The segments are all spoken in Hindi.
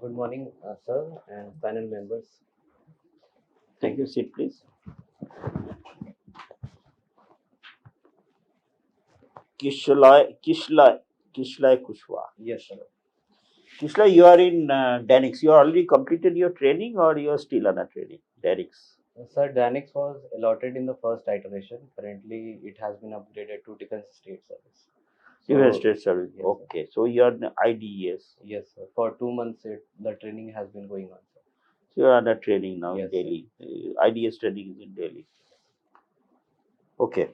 Good morning, sir and panel members. Thank you. Sit, please. Kishlay Kushwaha. Yes, sir. Kishlay, you are in Danix. You already completed your training, or you are still on a training? Danix. Sir, Danix was allotted in the first iteration. Currently, it has been upgraded to Defense State Service. Defense State Service. Yes, Okay, so you are in IDES. Yes, sir. For 2 months, the training has been going on, sir. So you are on a training now Yes, in Delhi. IDES training is in Delhi. Okay.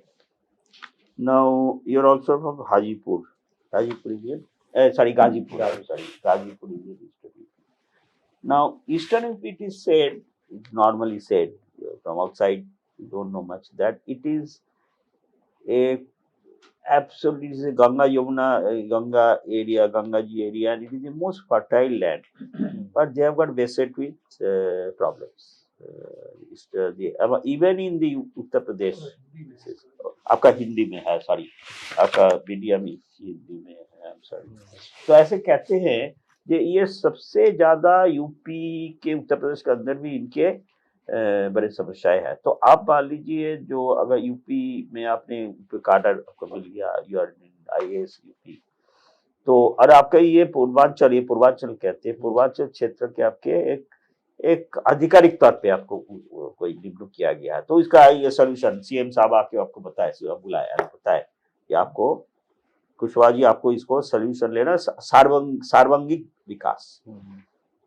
Now you are also from Hajipur. Hajipur is in. Sorry, Gazipur. Sorry, Gazipur is in Eastern UP. Now, Eastern UP it is said, normally said from outside, you don't know much, that it is a absolutely it is a Ganga Yamuna, Ganga area, Gangaji area, and it is the most fertile land. But they have got beset with problems. Even in the Uttar Pradesh, आपका हिंदी में है, सॉरी, आपका मीडियम हिंदी में है, आई एम सॉरी. तो ऐसे कहते हैं कि ये सबसे ज्यादा यूपी के उत्तर प्रदेश के अंदर भी इनके बड़े समस्याएं हैं. तो आप मान लीजिए, जो अगर यूपी में आपने कार्डर आपको मिल गया, you are in IAS UP, तो और आपका ये पूर्वांचल कहते हैं, पूर्वांचल क्षेत्र के आपके एक आधिकारिक तौर पे आपको कोई नियुक्त किया गया है. तो इसका ये सोल्यूशन सीएम साहब आपको बताया कि आपको कुशवाहा जी, आपको इसको सोल्यूशन लेना, सार्वंगिक विकास.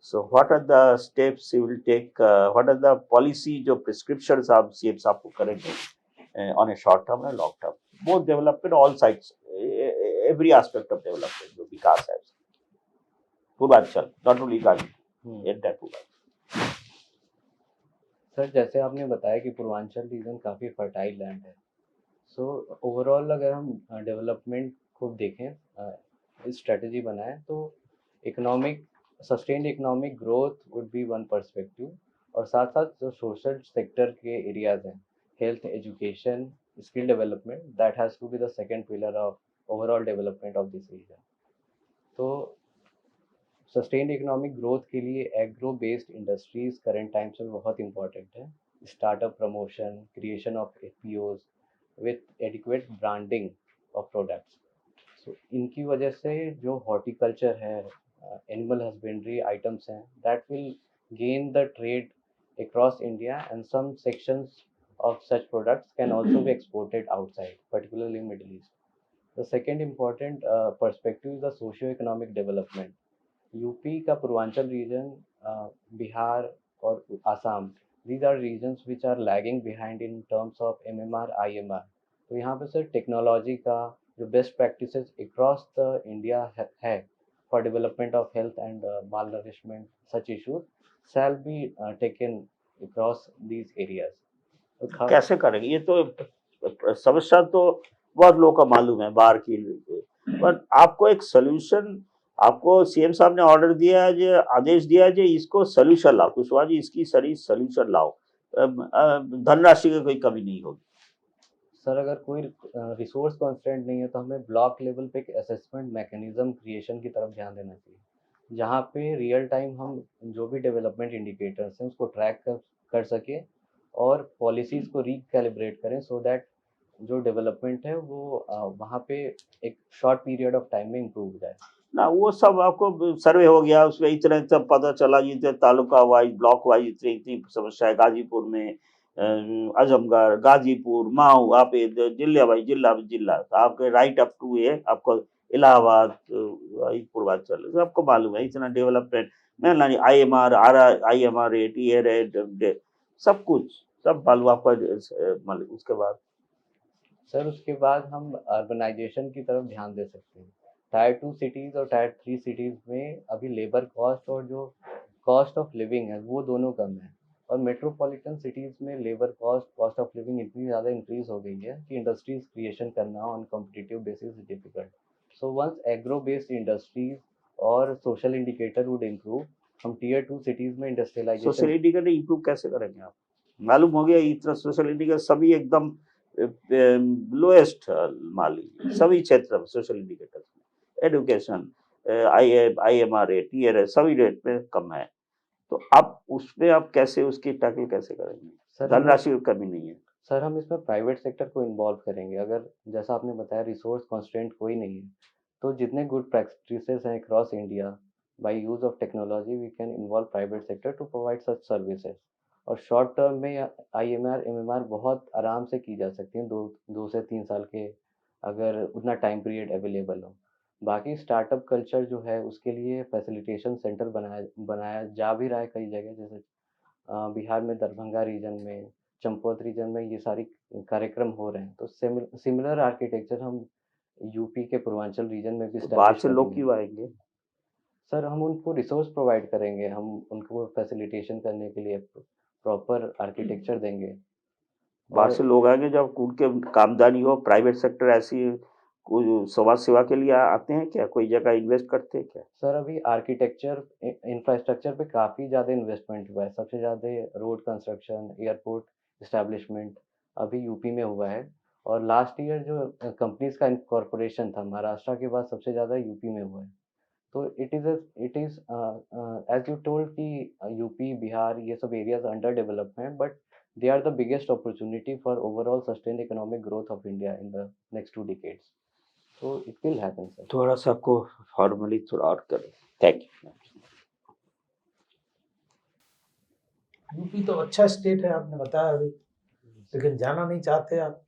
So what are the steps you will take? What are the policy जो prescriptions आप CM साहब को करेंगे on a short term and long term, both development, all sides, every aspect of development जो विकास है Purvanchal, not only Gandhi, entire Purvanchal. Sir, जैसे आपने बताया कि पूर्वांचल रीजन काफ़ी फर्टाइल लैंड है. सो ओवरऑल अगर हम डेवलपमेंट को देखें, स्ट्रेटजी बनाएं, तो sustained economic growth would be one perspective, और साथ साथ जो सोशल सेक्टर के एरियाज हैं, health, education, skill development, that has to be the second pillar of overall development of this area. तो सस्टेन्ड इकोनॉमिक ग्रोथ के लिए agro based industries current times में बहुत इंपॉर्टेंट है. Startup promotion, creation of FPOs with adequate branding of products. So इनकी वजह से जो हॉर्टिकल्चर है, एनिमल हस्बेंड्री आइटम्स हैं, that will gain the trade across India, and some sections of such products can also be exported outside, particularly Middle East. The second important perspective is the socio-economic development. UP का पूर्वांचल रीजन, बिहार और Assam, these are regions which are lagging behind in terms of MMR, IMR. तो यहाँ पे सर टेक्नोलॉजी का जो best practices across the India है for development of health and malnourishment, such issues shall be taken across these areas. कैसे करेंगे? ये तो समस्या तो बहुत लोगों का मालूम है बाहर की, पर आपको एक सोल्यूशन, आपको सीएम साहब ने ऑर्डर दिया है, जो आदेश दिया है, जो इसको सोल्यूशन लाओ. कुशवाहा जी, इसकी सही सोल्यूशन लाओ, धनराशि की कोई कमी नहीं होगी. सर, अगर कोई रिसोर्स कॉन्स्टेंट नहीं है तो हमें ब्लॉक लेवल पे एक असेसमेंट मैकेनिज्म क्रिएशन की तरफ ध्यान देना चाहिए, जहाँ पे रियल टाइम हम जो भी डेवलपमेंट इंडिकेटर्स हैं उसको ट्रैक कर सके और पॉलिसीज़ को रिकैलिब्रेट करें, सो दैट जो डेवलपमेंट है वो वहाँ पे एक शॉर्ट पीरियड ऑफ टाइम में इम्प्रूव हो जाए ना. वो सब आपको सर्वे हो गया, उसमें इतना सब पता चला, इतने तालुका वाइज, ब्लॉक वाइज इतनी समस्या है. गाजीपुर में, आजमगढ़, गाजीपुर, माऊ, आप जिले वाइज, जिला आपके राइट अप टू ये आपको इलाहाबाद, पूर्वांचल, आपको मालूम है इतना डेवलपमेंट में. IMR रेट, ये रेट, सब कुछ सब मालूम आपको. उसके बाद सर, उसके बाद हम अर्बनाइजेशन की तरफ ध्यान दे सकते हैं. टायर 2 सिटीज़ और टायर 3 सिटीज़ में अभी लेबर कॉस्ट और जो कॉस्ट ऑफ लिविंग है वो दोनों कम है, और मेट्रोपॉलिटन सिटीज़ में लेबर कॉस्ट ऑफ लिविंग इतनी ज़्यादा इंक्रीज हो गई है कि इंडस्ट्रीज क्रिएशन करना on competitive basis is difficult. So once agro based industries और सोशल इंडिकेटर वुड इम्प्रूव, हम टियर 2 सिटीज़ में इंडस्ट्रियलाइजेशन. सोशल इंडिकेटर इम्प्रूव कैसे करेंगे आप? मालूम हो गया इतना सोशल इंडिकेटर सभी एकदम लोएस्ट मान लीजिए, सभी क्षेत्र में social indicator, education, IMR rate, TRS सभी रेट में कम है। तो आप उसमें आप कैसे उसकी टैकल कैसे करेंगे? सर धनराशि की कमी नहीं है। सर हम इसमें प्राइवेट सेक्टर को इन्वॉल्व करेंगे। अगर जैसा आपने बताया रिसोर्स कंस्ट्रेंट कोई नहीं है, तो जितने गुड प्रैक्टिसेस हैं across India, by use of technology we can involve private sector to provide such services. और शॉर्ट टर्म में IMR MMR बहुत आराम से की जा सकती हैं, 2 से 3 साल के, अगर उतना टाइम पीरियड अवेलेबल हो। बाकी स्टार्टअप कल्चर जो है उसके लिए फैसिलिटेशन सेंटर बनाया बनाया जा भी रहा है कई जगह, जैसे बिहार में दरभंगा रीजन में, चंपावत रीजन में ये सारी कार्यक्रम हो रहे हैं। तो सिमिलर आर्किटेक्चर हम यूपी के पूर्वांचल रीजन में भी तो बाहर स्टैब्लिश से लोग करेंगे। क्यों आएंगे? सर हम उनको रिसोर्स प्रोवाइड करेंगे, हम उनको फैसिलिटेशन करने के लिए प्रॉपर आर्किटेक्चर देंगे। बाहर और से लोग आएंगे जब उनके कामदानी हो, प्राइवेट सेक्टर ऐसी कोई समाज सेवा के लिए आते हैं क्या? कोई जगह इन्वेस्ट करते हैं क्या? सर अभी आर्किटेक्चर इंफ्रास्ट्रक्चर पे काफ़ी ज़्यादा इन्वेस्टमेंट हुआ है। सबसे ज़्यादा रोड कंस्ट्रक्शन, एयरपोर्ट इस्टेब्लिशमेंट अभी यूपी में हुआ है। और लास्ट ईयर जो कंपनीज का इनकॉर्पोरेशन था महाराष्ट्र के बाद सबसे ज़्यादा यूपी में हुआ है। तो it is as you told कि यूपी बिहार ये सब areas under development, but they are the biggest opportunity for overall sustain economic growth of India in the next 2 decades. So it will happen, sir. थोड़ा सा आपको फॉर्मली थोड़ा और करें। Thank you. यूपी तो अच्छा स्टेट है, आपने बताया अभी, लेकिन जाना नहीं चाहते आप।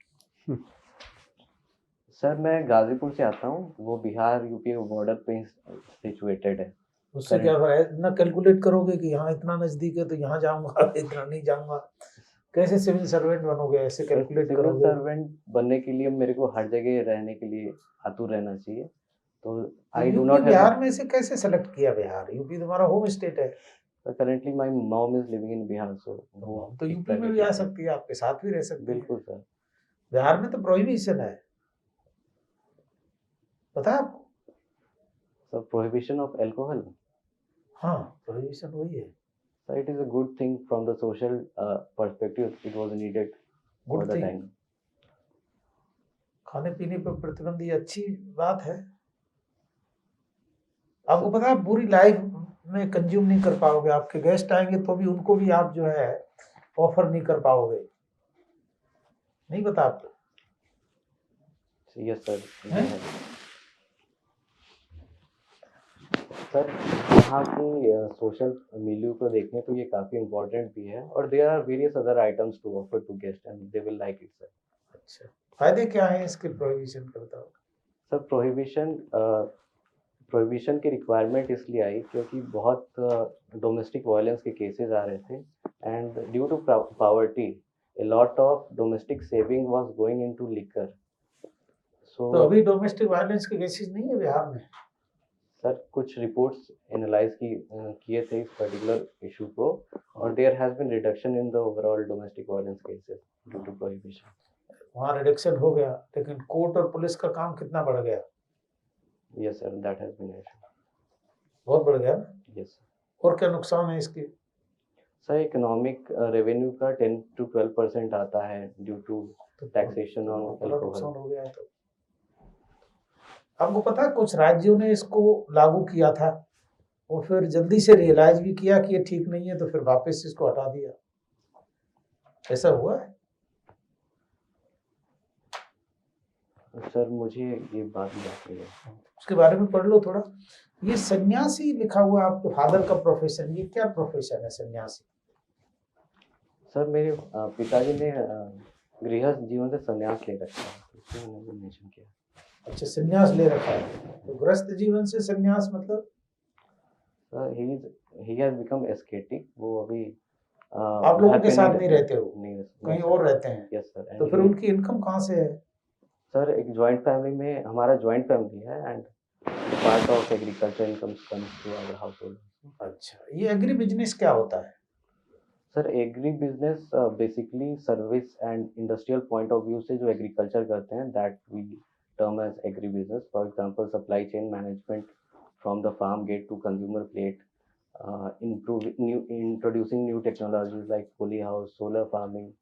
सर मैं गाजीपुर से आता हूँ, वो बिहार यूपी बॉर्डर पे सिचुएटेड है। उससे क्या इतना कैलकुलेट करोगे कि यहाँ इतना नजदीक है तो यहाँ जाऊंगा, इतना नहीं जाऊंगा? कैसे सिविल सर्वेंट बनोगे? ऐसे कैलकुलेट सिविल करोगे? सर्वेंट बनने के लिए मेरे को हर जगह रहने के लिए आतुर रहना चाहिए। तो I do UP not Bihar में से कैसे सेलेक्ट किया बिहार? यूपी तुम्हारा होम स्टेट है। Currently my mom is living in Bihar, so वो तो यूपी में भी आ सकती है, आपके साथ भी रह सकती है। बिल्कुल सर। बिहार में तो प्रोहिबिशन है, पता है आपको? Sir prohibition of alcohol. हाँ, प्रोहिबिशन वही है। Sir it is a good thing from the social perspective, it was needed for good the thing. Time. खाने पीने पर प्रतिबंध, ये अच्छी बात है। आपको पता है पूरी लाइफ में कंज्यूम नहीं कर पाओगे, आपके गेस्ट आएंगे तो भी उनको भी आप जो है ऑफर नहीं कर पाओगे। नहीं पता आपको? Yes sir. हैं? सर यहाँ के सोशल मिलियू को देखें तो ये काफ़ी इम्पोर्टेंट भी है, और there are various other items to offer to guest and they will like it sir. अच्छा, फायदे क्या है इसके प्रोहिबिशन के, बताओ। सर प्रोहिबिशन की रिक्वायरमेंट इसलिए आई क्योंकि बहुत डोमेस्टिक वायलेंस के केसेस आ रहे थे, and due to poverty a lot of domestic saving was going into liquor. तो So अभी डोमेस्टिक वायलेंस के केसेस नहीं है बिहार में? सर कुछ रिपोर्ट्स एनालाइज किए थे इस पर्टिकुलर इशू को, और there has been reduction in the overall domestic violence cases due to prohibition. वहाँ रिडक्शन हो गया, लेकिन कोर्ट और पुलिस का काम कितना बढ़ गया? Yes sir, that has been issue. बहुत बढ़ गया ना? यस और क्या नुकसान है इसके? सर इकोनॉमिक रेवेन्यू का 10 to 12% आता है ड्यू टू टैक्सेशन ऑन बड़ा नुकसान अल्कोहल। हो गया है। तो आपको पता है कुछ राज्यों ने इसको लागू किया था और फिर जल्दी से रियलाइज भी किया कि ये ठीक नहीं है, तो फिर वापस इसको हटा दिया। ऐसा हुआ है? सर मुझे ये बात याद नहीं है। उसके बारे में पढ़ लो थोड़ा। ये सन्यासी लिखा हुआ आपके फादर का प्रोफेशन, ये क्या प्रोफेशन है सन्यासी? सर मेरे पिताजी ने गृहस्थ जीवन से संन्यास ले रखा है, इसलिए मैंने वो मेंशन किया। अच्छा, सन्यास ले रखा है। तो गृहस्थ जीवन से सन्यास मतलब? सर ही हैज बिकम एस्केटिक, वो अभी आप लोगों के साथ नहीं रहते हो, नहीं, कहीं और रहते हैं? Yes sir. तो फिर उनकी इनकम कहाँ से है? सर एक जॉइंट फैमिली में, हमारा जॉइंट फैमिली है, and part of agriculture income comes to our household. अच्छा, ये एग्री बिजनेस क्या होता है? Sir agri business basically service and industrial point of view से जो एग्रीकल्चर करते हैं, that we term as agri business. For example supply chain management from the farm gate to consumer plate, introducing new technologies like polyhouse, solar farming.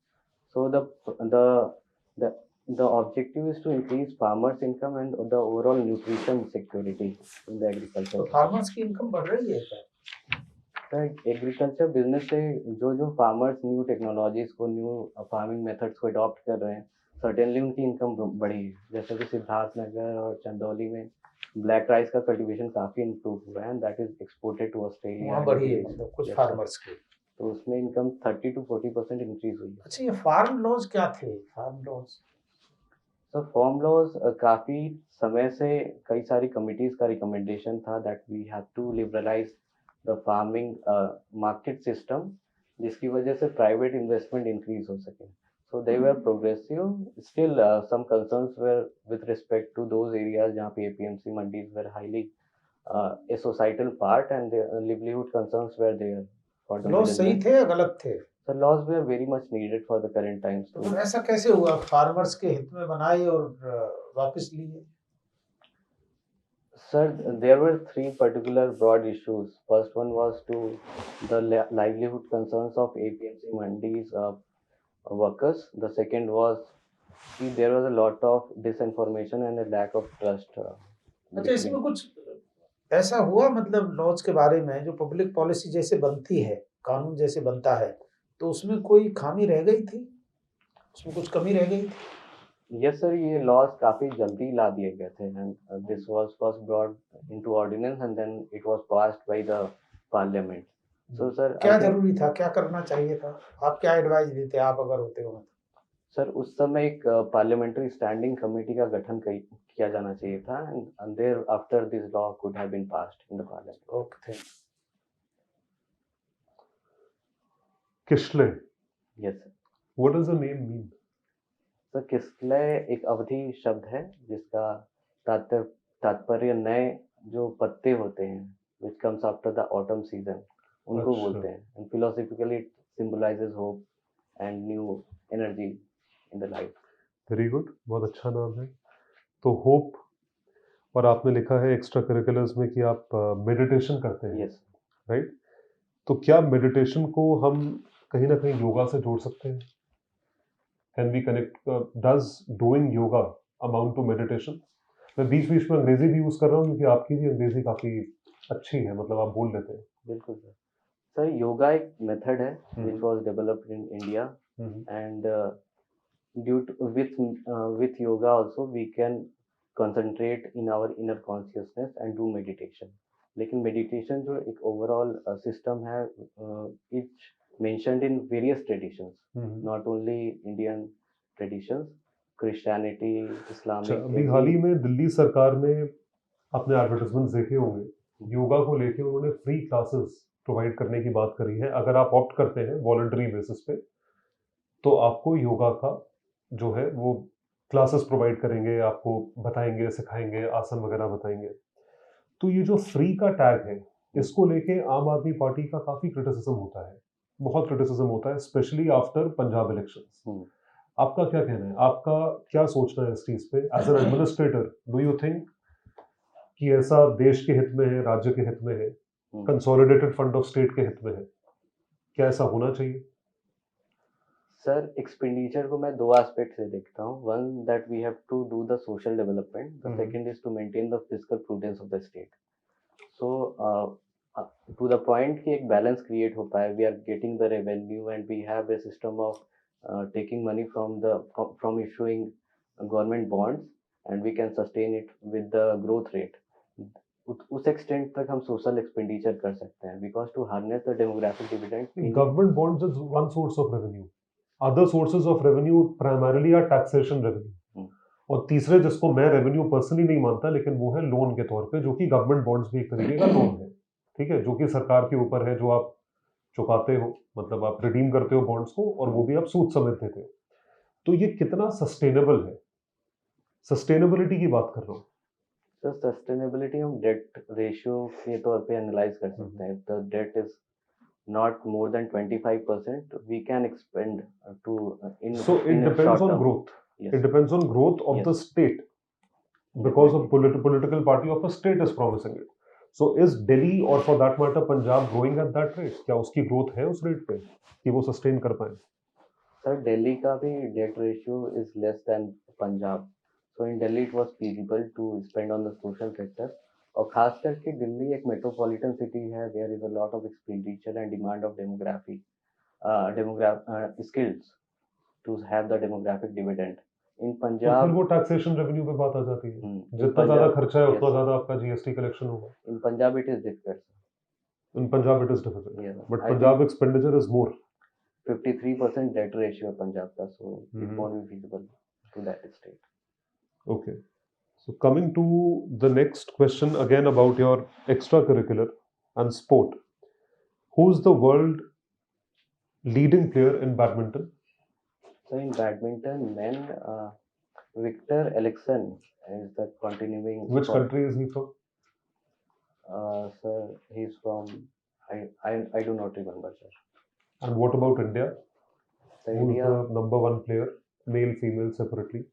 So the The objective is to increase farmers' income and the overall nutrition security in the agriculture. तो फार्मर्स की इनकम बढ़ रही है क्या? एग्रीकल्चर बिजनेस से जो फार्मर्स न्यू टेक्नोलॉजीज को, न्यू फार्मिंग मेथड्स को अडॉप्ट कर रहे हैं, सर्टेनली उनकी इनकम बढ़ी है। जैसे कि सिद्धार्थनगर और चंदौली में ब्लैक राइस का कल्टीवेशन काफी इम्प्रूव हुआ है, and that is exported to Australia. वहाँ बढ़ी है मतलब कुछ फार्मर्स की, तो उसमें इनकम 30 to 40% इंक्रीज हुई है। अच्छा, ये फार्म लॉज क्या थे? फार्म लॉज तो फार्म लॉज काफी समय से कई सारी कमिटीज का रिकमेंडेशन था that we have to liberalise the farming market system, जिसकी वजह से प्राइवेट इन्वेस्टमेंट इंक्रीज हो सके। So they were progressive, still some concerns were with respect to those areas जहाँ पे APMC mandis were highly a societal part, and the livelihood concerns were there for the laws सही थे या गलत थे? The laws were very much needed for the current times. तो फिर ऐसा कैसे हुआ फार्मर्स के हित में बनाए और वापस लिए? Sir, there were three particular broad issues. First one was to the livelihood concerns of APMC mandis workers. The second was there was a lot of disinformation and a lack of trust. अच्छा, इसमें कुछ ऐसा हुआ मतलब लॉज के बारे में जो पब्लिक पॉलिसी जैसे बनती है, कानून जैसे बनता है, तो उसमें कोई खामी रह गई थी, उसमें कुछ कमी रह गई थी? Yes sir, ये laws काफी जल्दी ला दिए गए थे, and this was first brought into ordinance and then it was passed by the parliament. So sir, क्या जरूरी था, क्या करना चाहिए था? आप क्या एडवाइस देते आप अगर होते हो? सर उस समय एक पार्लियामेंट्री स्टैंडिंग कमेटी का गठन किया जाना चाहिए था, and thereafter this law could have been passed in the parliament. Okay, thank you. Kishlay, Yes sir. what does the name mean? Sir Kishlay एक अवधी शब्द है जिसका तात्पर्य नए जो पत्ते होते हैं which comes after the autumn season, उनको अच्छा। बोलते हैं, and philosophically it symbolizes hope and new energy in the life. Very good, बहुत अच्छा नाम है। तो होप, और आपने लिखा है एक्स्ट्रा करिकुलर्स में कि आप मेडिटेशन करते हैं। Yes. राइट? तो क्या मेडिटेशन को हम कहीं ना कहीं योगा से जोड़ सकते हैं? Can we connect, does doing yoga amount to meditation? मैं बीच बीच में अंग्रेजी भी यूज कर रहा हूँ क्योंकि आपकी भी अंग्रेजी काफी अच्छी है, मतलब आप बोल लेते हैं। बिल्कुल सर। सर योगा एक मेथड है which was developed in India, and with yoga also we can concentrate in our inner consciousness and do meditation. लेकिन meditation जो एक overall system है, it's mentioned in various traditions, not only Indian traditions, Christianity, Islamic. अभी हाल ही में दिल्ली सरकार ने अपने एडवर्टाइजमेंट देखे होंगे, योगा को लेके उन्होंने फ्री क्लासेस प्रोवाइड करने की बात करी है। अगर आप ऑप्ट करते हैं वॉलंटरी बेसिस पे तो आपको योगा का जो है वो क्लासेस प्रोवाइड करेंगे, आपको बताएंगे, सिखाएंगे, आसन वगैरह बताएंगे। तो ये जो फ्री का टैग है, इसको लेके आम आदमी पार्टी का काफी क्रिटिसिज्म होता है, बहुत क्रिटिसिज्म होता है, स्पेशली आफ्टर पंजाब इलेक्शंस। आपका क्या कहना है, आपका क्या सोचना है इस चीज पे? As an administrator, do you think कि ऐसा देश के हित में है, राज्य के हित में है, कंसोलिडेटेड फंड ऑफ स्टेट के हित में है, क्या ऐसा होना चाहिए? सर एक्सपेंडिचर को मैं दो एस्पेक्ट से देखता हूँ। One, that we have to do the social development, the second is to maintain the fiscal prudence of the state. So to the point कि एक बैलेंस क्रिएट हो पाए, we are getting the revenue and we have a system of taking money from issuing government bonds and we can sustain it with the growth rate. उस एक्सटेंट तक हम सोशल एक्सपेंडिचर कर सकते हैं, because to harness the demographic dividend. Government bonds is one source of revenue, other sources of revenue primarily are taxation revenue, और तीसरे जिसको मैं रेवेन्यू पर्सनली नहीं मानता लेकिन वो है लोन के तौर पे, जो कि गवर्नमेंट बॉन्ड्स भी एक तरीके का लोन है, ठीक है, जो कि सरकार के ऊपर है, जो आप चुकाते हो, मतलब आप रिडीम करते हो बॉन्ड्स को और वो भी आप सूद समेत देते हो। तो ये कितना सस्टेनेबल है? सस्टेनेबिलिटी की बात कर रहा हूँ। तो सस्टेनेबिलिटी हम डेट रेशियो के तौर पे एनालाइज कर सकते हैं। The debt is not more than 25%, we can expend to in so it in a depends short on term. growth. Yes. It depends on growth of Yes. the state, because of political party of a state is promising it. So is Delhi or for that matter Punjab growing at that rate? क्या उसकी growth है उस rate पे कि वो sustain कर पाए? सर दिल्ली का भी debt ratio is less than Punjab. So in Delhi it was feasible to spend on the social sector. और खास करके दिल्ली एक मेट्रोपॉलिटन सिटी है. There is a lot of expenditure and demand of skills to have the demographic dividend. In तो फिर Punjab, वो टैक्सेशन रेवेन्यू पे बात आ जाती है, in जितना ज्यादा Punjab, खर्चा है उतना yes, ज्यादा आपका जीएसटी कलेक्शन होगा. in Punjab it is difficult. In Punjab it is difficult, Yes, but I Punjab think expenditure is more. 53% debt ratio है Punjab का, so it Mhm. won't be feasible to that state. Okay. So coming to the next question again about your extracurricular and sport. Who's the world leading player in badminton? So in badminton, men, Victor Eriksson is the continuing. Which country is he from? Sir, he's from. I do not remember, sir. And what about India? So Who's India. the number one player, male, female, separately?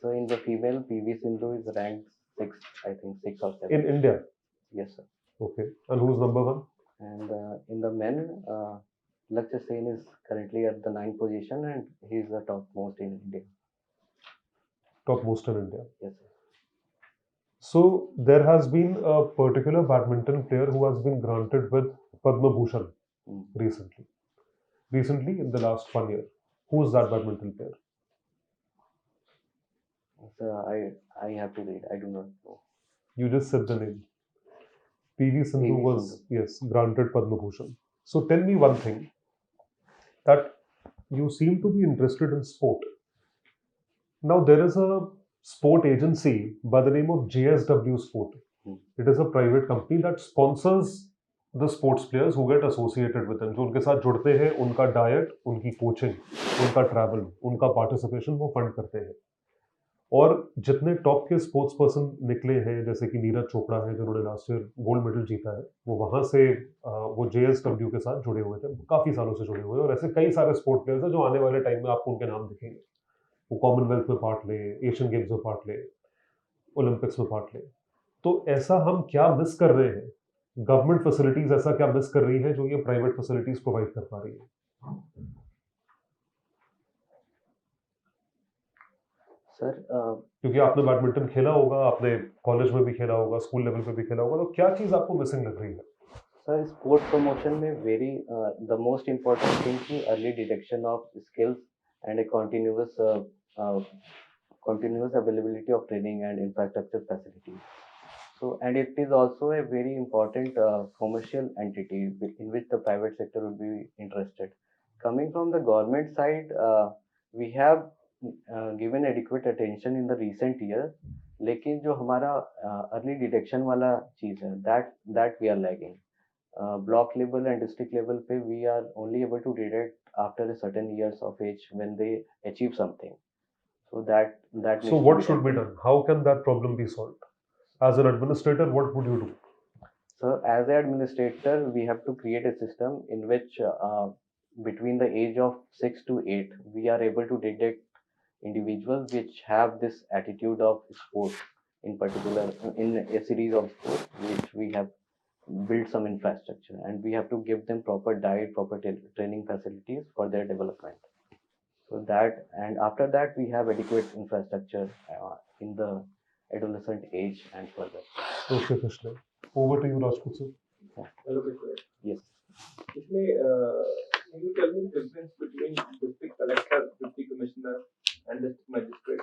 So in the female, PV Sindhu is ranked 6th, I think 6 or 7. In India? Yes, sir. Okay. And who's number one? And in the men, Lakshya Sen is currently at the 9th position, and he's the topmost in India. Topmost in India. Yes, sir. So there has been a particular badminton player who has been granted with Padma Bhushan recently. Recently, in the last 1 year. Who's that badminton player? So I have to read. I do not know. You just said the name. PV Sindhu PV was, Sindhu. yes, granted Padma Bhushan. So tell me one thing, that you seem to be interested in sport. Now there is a sport agency by the name of JSW Sport. It is a private company that sponsors the sports players who get associated with them. जो उनके साथ जुड़ते हैं, उनका डाइट, उनकी कोचिंग, उनका ट्रैवल, उनका पार्टिसिपेशन वो फंड करते हैं. और जितने टॉप के स्पोर्ट्स पर्सन निकले हैं, जैसे कि नीरज चोपड़ा है जिन्होंने लास्ट ईयर गोल्ड मेडल जीता है, वो वहां से वो JSW के साथ जुड़े हुए थे, काफी सालों से जुड़े हुए हैं. और ऐसे कई सारे स्पोर्ट प्लेयर्स हैं जो आने वाले टाइम में आपको उनके नाम दिखेंगे. वो कॉमनवेल्थ में पार्ट ले, एशियन गेम्स में पार्ट ले, ओलंपिक्स में पार्ट ले. तो ऐसा हम क्या मिस कर रहे हैं? गवर्नमेंट फैसिलिटीज ऐसा क्या मिस कर रही है जो ये प्राइवेट फैसिलिटीज प्रोवाइड कर पा रही है? सर, क्योंकि आपने बैडमिंटन खेला होगा, आपने कॉलेज में भी खेला होगा, स्कूल लेवल पे भी खेला होगा, तो क्या चीज आपको मिसिंग लग रही है? सर, स्पोर्ट प्रमोशन में very the most important thing की early detection of skills and a continuous availability of training and infrastructure facilities. So, and it is also a very important commercial entity in which the private sector would be interested. Coming from the government side, we have given adequate attention in the recent years, लेकिन जो हमारा अर्ली डिटेक्शन वाला चीज है, that we are lagging. Block level and district level पे we are only able to detect after a certain years of age when they achieve something. So that So what should be done? How can that problem be solved? As an administrator, what would you do? So as an administrator, we have to create a system in which between the age of 6 to 8, we are able to detect individuals which have this attitude of sport, in particular in a series of sports which we have build some infrastructure, and we have to give them proper diet, proper training facilities for their development. So that, and after that we have adequate infrastructure in the adolescent age and further. Okay, Kishlay. Over to you, Rajput sir. Hello, Kishlay. Yes. Kishlay, can you tell me the difference between district collector, deputy commissioner, and district magistrate?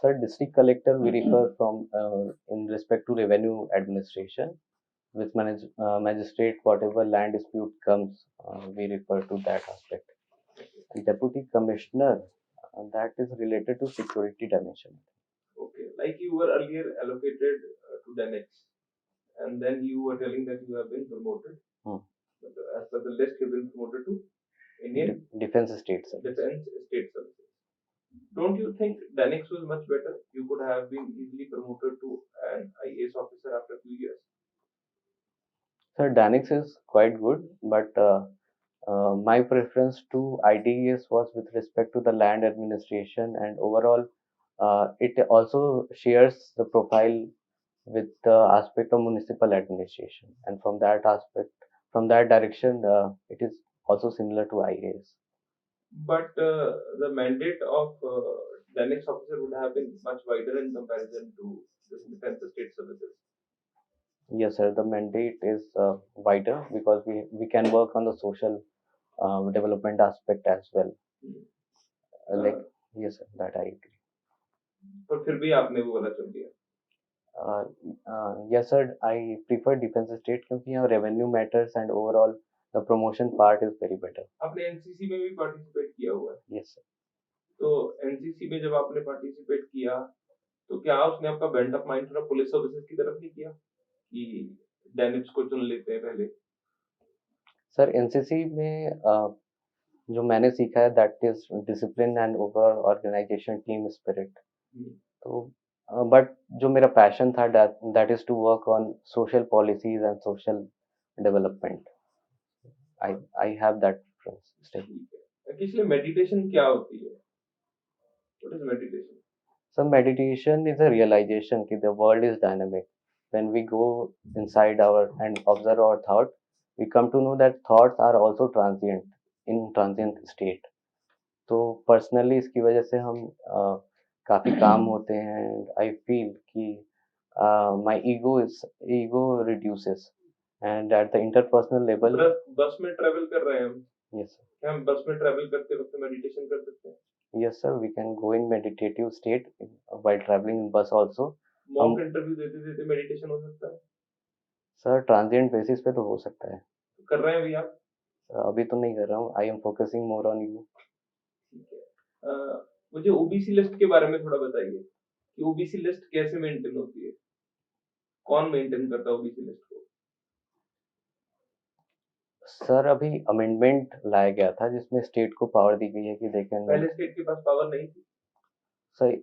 Sir, district collector we refer from in respect to revenue administration. With magistrate, whatever land dispute comes, we refer to that aspect. And deputy commissioner, that is related to security dimension. Okay, like you were earlier allocated to Danex, and then you were telling that you have been promoted. But as per the list, you've been promoted to Indian Defense State Service. Defense State Services. Don't you think Danex was much better? You could have been easily promoted to an IAS officer after a few years. Sir, Danex is quite good, but my preference to IDES was with respect to the land administration, and overall it also shares the profile with the aspect of municipal administration, and from that aspect, from that direction, it is also similar to IAS. But the mandate of the next officer would have been much wider in comparison to this defense state services. Yes, sir. The mandate is wider because we can work on the social development aspect as well. Like yes, sir, that I agree. पर फिर भी आपने वो वाला चुन लिया. Yes, sir. I prefer defense state क्योंकि यहाँ revenue matters and overall the promotion part is very better. आपने एनसीसी में भी पार्टिसिपेट किया हुआ है. Yes, sir. तो एनसीसी में जब आपने पार्टिसिपेट किया तो क्या उसने आपका बेंड ऑफ माइंड थोड़ा पुलिस सर्विसेज की तरफ नहीं किया कि डेनिप्स को चुन लेते हैं पहले? सर एनसीसी में जो मैंने सीखा है that is discipline and overall organisation team spirit. तो बट जो मेरा पैशन था that is to work on social policies and social development. I have that preference. किसलिए मेडिटेशन क्या होती है? What is meditation? So meditation is a realization that the world is dynamic. When we go inside our and observe our thought, we come to know that thoughts are also transient, in transient state. तो personally इसकी वजह से हम काफ़ी काम होते हैं and I feel कि my ego reduces and at the interpersonal level. बस में ट्रैवल कर रहे हैं हम. Yes sir. क्या हम बस में ट्रैवल करते वक्त मेडिटेशन कर सकते हैं? Yes sir, we can go in meditative state while traveling in bus also. Mock interview देते देते मेडिटेशन हो सकता है? सर ट्रांजिएंट बेसिस पे तो हो सकता है. कर रहे हैं अभी आप? अभी तो नहीं कर रहा हूँ. I am focusing more on you. ठीक है. मुझे ओबीसी लिस्ट के बारे में थोड़ा बताइए कि ओबीसी लिस्ट कैसे मेंटेन होती है? कौन मेंटेन करता है ओबीसी लिस्ट को? सर अभी अमेंडमेंट लाया गया था जिसमें स्टेट को पावर दी गई है कि दे कैन. पहले स्टेट के पास पावर नहीं थी. Sir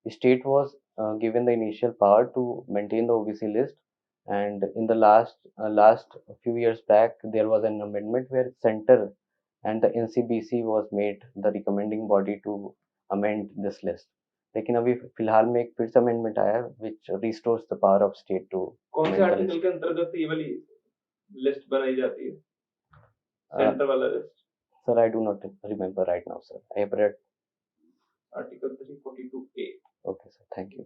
state was given the initial power to maintain the OBC list, and in the last few years back there was an amendment where center and the NCBC was made the recommending body to amend this list. लेकिन अभी फिलहाल में एक फिर से अमेंडमेंट आया which restores the power of state to. कौन से आर्टिकल के अंतर्गत ये वाली लिस्ट बनाई जाती है? सेंटर वाला list? Sir, I do not remember right now, sir. I have read article 342A. Okay, sir. Thank you.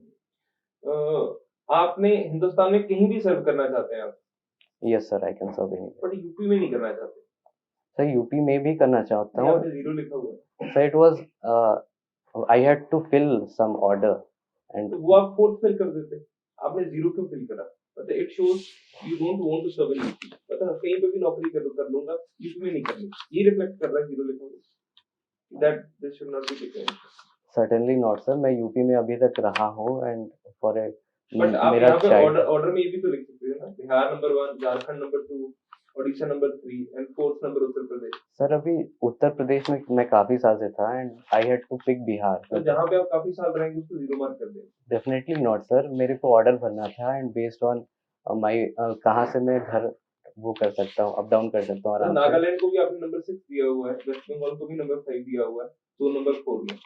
आपने हिंदुस्तान में कहीं भी सर्व करना चाहते हैं आप? Yes, sir. I can serve anywhere. But UP में नहीं करना चाहते? सर यूपी में भी करना चाहता हूँ. आपने जीरो लिखा हुआ है. Sir it was I had to fill some order and. तो वो आप फोर्थ फिल कर देते. आपने जीरो क्यों फिल करा? मतलब it shows you don't want to serve in UP. मतलब कहीं पे भी नौकरी कर लूंगा, यूपी में नहीं करनी. ये रिफ्लेक्ट कर रहा है जीरो लिखा हुआ. That this should not be taken. Certainly not, sir. मैं यूपी में अभी तक रहा हूँ and for a बट आप मेरा यहाँ पे child. ऑर्डर में ये भी तो लिख सकते हैं ना, Bihar number 1, Jharkhand number 2, Odisha number 3 and fourth number Uttar Pradesh. Sir अभी उत्तर प्रदेश में मैं काफी साल से था and I had to pick Bihar. तो जहाँ पे आप काफी साल रहेंगे उसको जीरो मार्क कर देंगे. Definitely not, sir. मेरे को ऑर्डर भरना था and based on my कहाँ से मैं घर वो कर सकता हूँ, अप डाउन कर सकता हूँ तो आराम से. नागालैंड को भी आपने नंबर 6 दिया हुआ है, वेस्ट बंगाल को भी नंबर 5 दिया हुआ है, तो नंबर 4 में.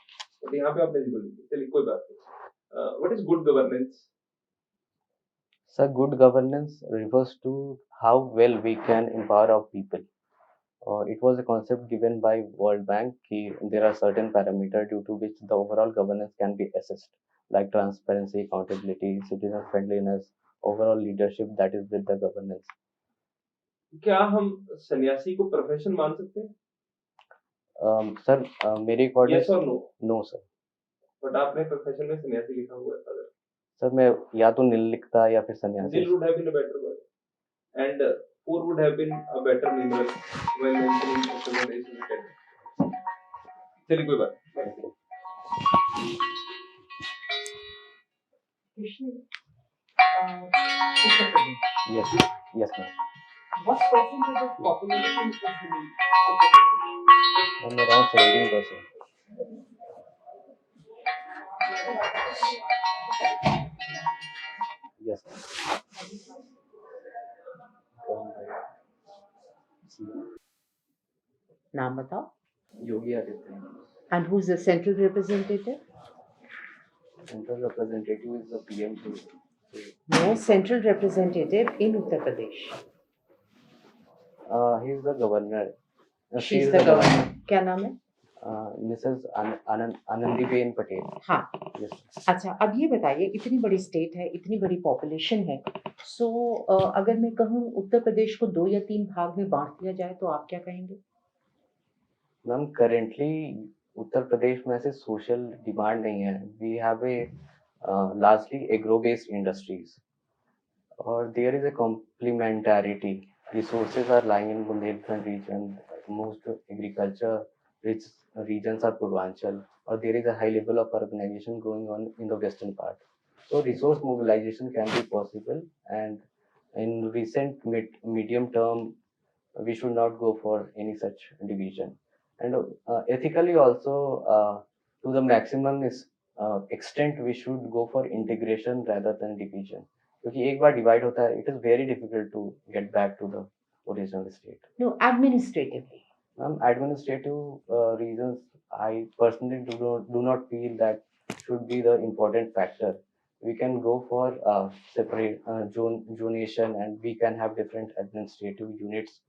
तो यहाँ पे आपने जीरो लिखा. चलिए कोई बात नहीं. What is good governance? Sir, good governance refers to how well we can empower our people. It was a concept given by World Bank कि there are certain parameters due to which the overall governance can be assessed, like transparency, accountability, citizen friendliness, overall leadership that is with the governance. क्या हम सन्यासी को प्रोफेशन मान सकते हैं? Sir, मेरे अकॉर्डिंग यस और नो? No sir. बट आपने प्रोफेशन में सन्यासी लिखा हुआ है. अगर सर मैं या तो नील लिखता या फिर सन्यासी. नील would have been a better word and 4 would have been a better numeral when mentioning representation category. चलिए कोई बात. Yes, yes ma'am. What percentage of population is Hindi? I'm around 17%. Yes. नाम बताओ. Yogi Adityanath. And who's the central representative? Central representative is the PM. No, central representative in Uttar Pradesh. He is the governor. She's the governor. क्या नाम है? मिसेस आनंदीबेन पटेल। हाँ, यस। अच्छा अब ये बताइए, इतनी बड़ी स्टेट है, इतनी बड़ी पॉपुलेशन है, सो अगर मैं कहूँ उत्तर प्रदेश को 2 या 3 भाग में बांट दिया जाए तो आप क्या कहेंगे? मैम करेंटली उत्तर प्रदेश में ऐसे सोशल डिमांड नहीं है। We have a largely agro based industries और there is a complementarity. Resources are lying in Bundelkhand region. Most agriculture rich regions are Purvanchal, or there is a high level of urbanization going on in the western part. So resource mobilization can be possible, and in recent medium term, we should not go for any such division. And ethically also, to the maximum is extent, we should go for integration rather than division. क्योंकि एक बार डिवाइड होता है, it is very difficult to get back to the original state. No, administratively. Ma'am administrative reasons, I personally do not feel that should be the important factor. We can go for separate zonation, and we can have different administrative units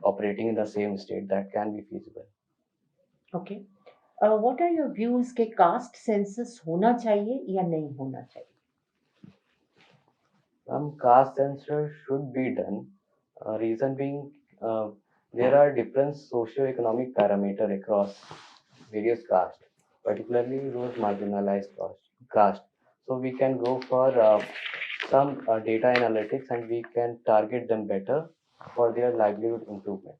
operating in the same state. That can be feasible. Okay. What are your views कि कास्ट सेंसस होना चाहिए या नहीं होना चाहिए? Caste census should be done. Reason being, there are different socio-economic parameters across various castes, particularly those marginalized caste. So we can go for some data analytics, and we can target them better for their livelihood improvement.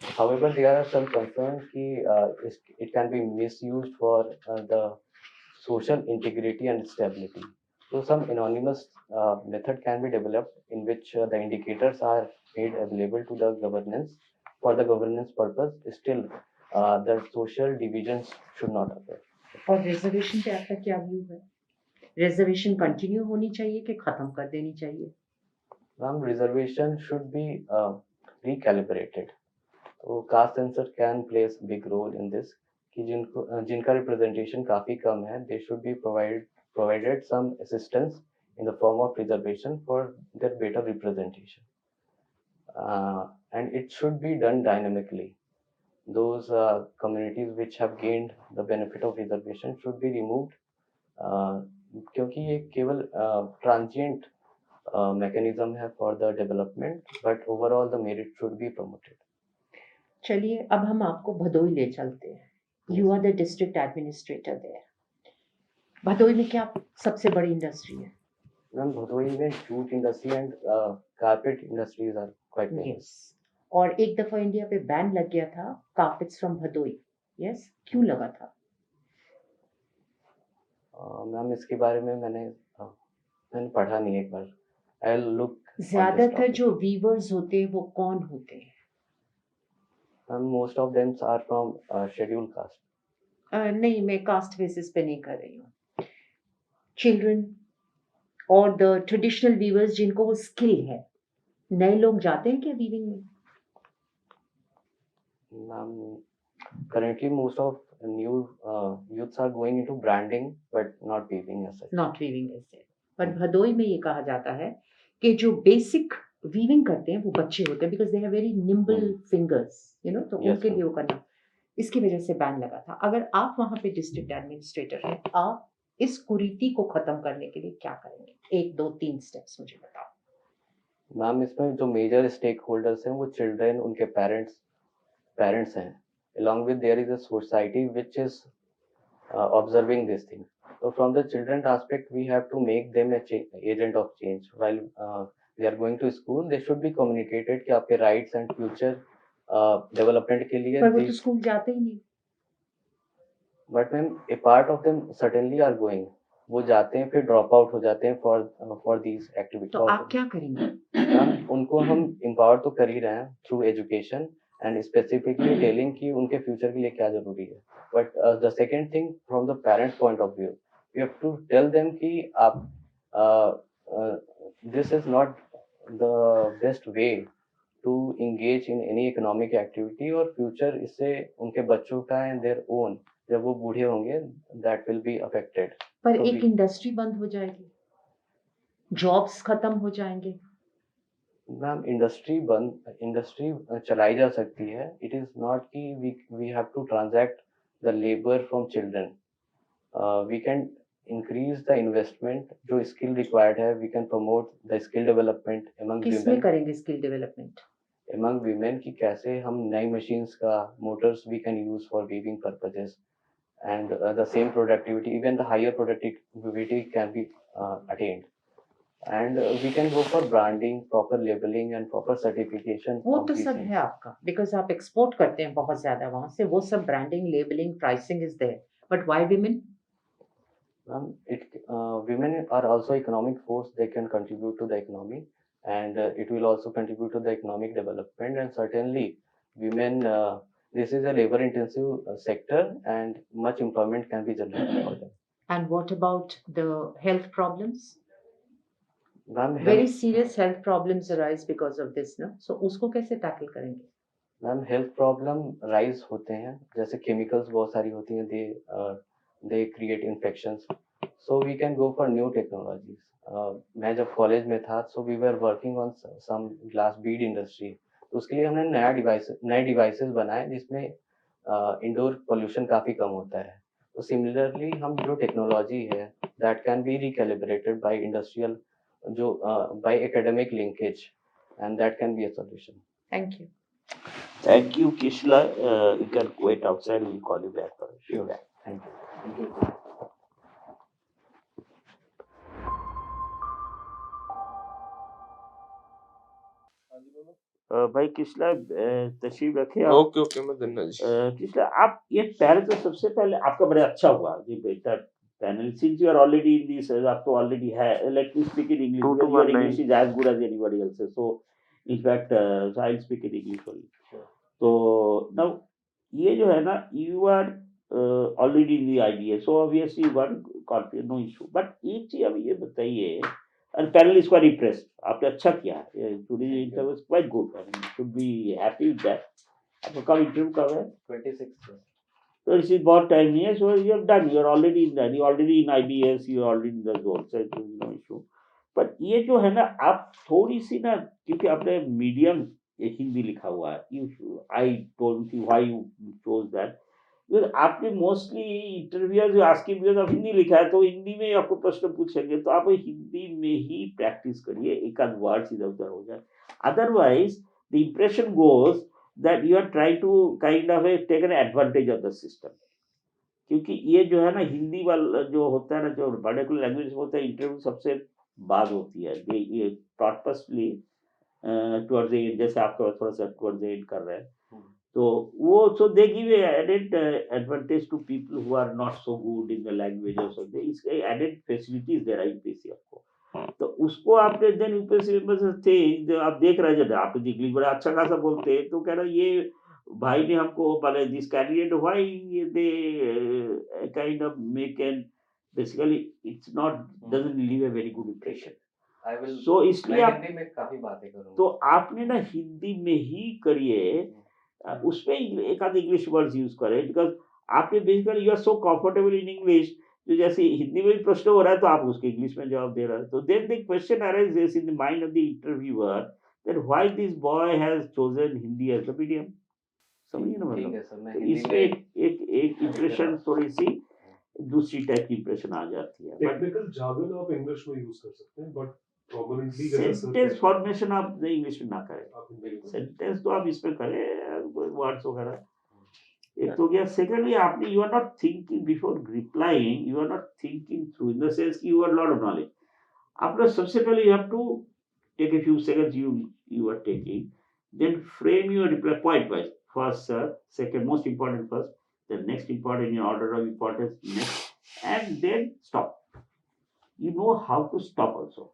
However, there are some concerns that it can be misused for the social integrity and stability. So some anonymous method can be developed in which the indicators are made available to the governance for the governance purpose. Still, the social divisions should not occur. और रिजर्वेशन पे आपका क्या व्यू है? रिजर्वेशन कंटिन्यू होनी चाहिए कि खत्म कर देनी चाहिए? Reservation should be recalibrated. तो caste census can play a big role in this कि जिनका रिप्रेजेंटेशन काफ़ी कम है, they should be provided some assistance in the form of reservation for their better representation. And it should be done dynamically. Those communities which have gained the benefit of reservation should be removed, क्योंकि ये केवल transient mechanism है for the development, but overall the merit should be promoted. चलिए अब हम आपको भदोई ले चलते हैं। You are the district administrator there. Bhadohi में क्या सबसे बड़ी इंडस्ट्री है? मैम भदोई में jute industry and carpet industries are quite famous. और एक दफा इंडिया पे बैन लग गया था कारपेट्स फ्रॉम भदोई। यस, क्यों लगा था? मैम इसके बारे में मैंने पढ़ा नहीं एक बार। आई विल लुक। ज्यादातर जो वीवर्स होते हैं वो कौन होते हैं? Most of them are from schedule caste. नहीं, मैं कास्ट बेसिस पे नहीं कर रही हूँ। चिल्ड्रन और द ट्रेडिशनल वीवर्स जिनको वो स्किल है, नए लोग जाते हैं क्या वीविंग में? Currently most of new youths are going into branding but not weaving as such. Not weaving as such. पर भदोई में ये कहा जाता है कि जो बेसिक वीविंग करते हैं वो बच्चे होते हैं, because they have very nimble fingers, you know, तो उनके लिए वो करना, इसकी वजह से बैन लगा था। अगर आप वहां पे डिस्ट्रिक्ट एडमिनिस्ट्रेटर हैं, आप इस कुरीति को खत्म करने के लिए क्या करेंगे? 1 2 3 स्टेप्स मुझे बताओ। मैम इसमें जो मेजर स्टेक होल्डर्स हैं वो चिल्ड्रन, उनके पेरेंट्स हैं। Along with there is a society which is observing this thing. So from the children aspect, we have to make them a agent of change. While they are going to school, they should be communicated कि आपके rights and future development के लिए। पर वो तो स्कूल जाते ही नहीं। But ma'am a part of them certainly are going. वो जाते हैं फिर ड्रॉप आउट हो जाते हैं for these activities. तो आप क्या करेंगे? मैम उनको हम empower तो कर ही रहे हैं through education and specifically telling कि उनके फ्यूचर के लिए क्या जरूरी है। But the second thing from the parents point of view, you have to tell them कि आप this is not the best way to engage in any economic activity, और फ्यूचर इससे उनके बच्चों का and their own, जब वो बूढ़े होंगे that will be affected. पर so एक इंडस्ट्री बंद हो जाएगी, जॉब्स खत्म हो जाएंगे। मैम इंडस्ट्री चलाई जा सकती है। इट इज नॉट कि we have to transact the labor from children. We can increase the investment जो skill required है. We can promote the skill development among किसमें women. करेंगे स्किल डेवलपमेंट? Among women कि कैसे हम नई machines का motors we can use for weaving purposes, and the same productivity, even the higher productivity can be attained. And we can go for branding, proper labeling and proper certification. वो of तो these सब things. है आपका, बिकॉज आप एक्सपोर्ट करते हैं बहुत ज्यादा वहां से, वो सब branding, labelling, pricing is there, but why women? Women are also economic force. They can contribute to the economy, and it will also contribute to the economic development. And certainly, women. This is a labor-intensive sector, and much employment can be generated for them. And what about the health problems? Ma'am, Very serious health problems arise because of this, no? So उसको कैसे टैकल करेंगे? मैम हेल्थ प्रॉब्लम राइज होते हैं, जैसे केमिकल्स बहुत सारी होती हैं, they create infections. So we can go for new technologies. मैं जब कॉलेज में था, so we were working on some glass bead industry. तो उसके लिए हमने नए डिवाइसेस बनाए जिसमें इंडोर पोल्यूशन काफ़ी कम होता है. तो सिमिलरली हम जो टेक्नोलॉजी है that can be recalibrated by industrial, जो by academic linkage, and that can be a solution. Thank you. Thank you, Kishlay. You can wait outside. We'll call you back for a feedback. Thank you. भाई किशलय तशरीफ रखे आप. ओके मैं धन्यवाद जी. किशलय, आप ये पहले तो सबसे पहले आपका बड़ा अच्छा हुआ जी बेटा panel, since you are already in this, आप तो ऑलरेडी है. Let me speak in English because your English is as good as anybody else. So in fact I will speak in English only. तो नाउ ये जो है ना, you are already in the IDS, so obviously you got confidence, no issue. But एक चीज अब ये बताइए, and panel is quite impressed. आपने अच्छा किया है. Today's interview was quite good. I mean, you should be happy with that. आपका कब इंटरव्यू कब है? 26. So this is बहुत टाइम नहीं है. So you have done. You are already in that. You are already in IBS. You are already in the zone. So there is no issue. But ये जो है ना, आप थोड़ी सी ना, क्योंकि आपने मीडियम हिंदी लिखा हुआ है. I don't see why you chose that. आपने मोस्टली इंटरव्यूअर जो आस्किंग बिकॉज ऑफ हिंदी लिखा है, तो हिंदी में आपको प्रश्न पूछेंगे, तो आप हिंदी में ही प्रैक्टिस करिए, एक आध वर्ड्स इधर उधर हो जाए. Otherwise the impression goes that you are trying to kind of take an advantage of the system. क्योंकि ये जो है ना, हिंदी वाला जो होता है ना, जो वर्नाकुलर लैंग्वेज होता है, इंटरव्यू सबसे बाद होती है. ये पर्पसली टुवर्ड्स द एंड, जैसे आपका थोड़ा सा टुवर्ड्स द एंड कर रहे हैं, तो वो so they give added advantage to people who are not so good in the language. So they इसके एडेड फैसिलिटीज दे रहा है यूपीएससी आपको. तो उसको आपने देन यूपीएससी में थे, जो आप देख रहे हैं, जब आप इंग्लिश बड़ा अच्छा खासा बोलते हैं, तो कह रहा ये भाई ने हमको पहले this candidate why they kind of make an basically it's not doesn't leave a very good impression. So इसलिए आप हिंदी में काफी बातें करूंगा. तो आपने ना हिंदी में ही करिए, उसमें एक आध इंग्लिश वर्ड्स यूज करें, बिकॉज आपने basically you are so comfortable in English. जो जैसे हिंदी में भी प्रश्न हो रहा है, तो आप उसके इंग्लिश में जवाब दे रहे हैं. तो then the question arises in the mind of the interviewer that why this boy has chosen Hindi as the medium. समझिए ना मतलब. तो इसमें एक इंप्रेशन थोड़ी सी दूसरी टाइप की इंप्रेशन आ जाती है. टेक्निकल जार्गन आप इंग्लिश में यूज कर सकते हैं, बट सेंटेंस फॉर्मेशन आप इंग्लिश में ना करें. सेंटेंस तो आप इसमें करें, वर्ड्स वगैरह. एक तो गया. सेकेंडली, आपने you are not thinking before replying, you are not thinking through in the sense कि you are lot of knowledge. आपने सबसे पहले you have to take a few seconds, you are taking, then frame your reply point wise. First sir, second most important first, then next important in order of importance next, and then stop. You know how to stop also.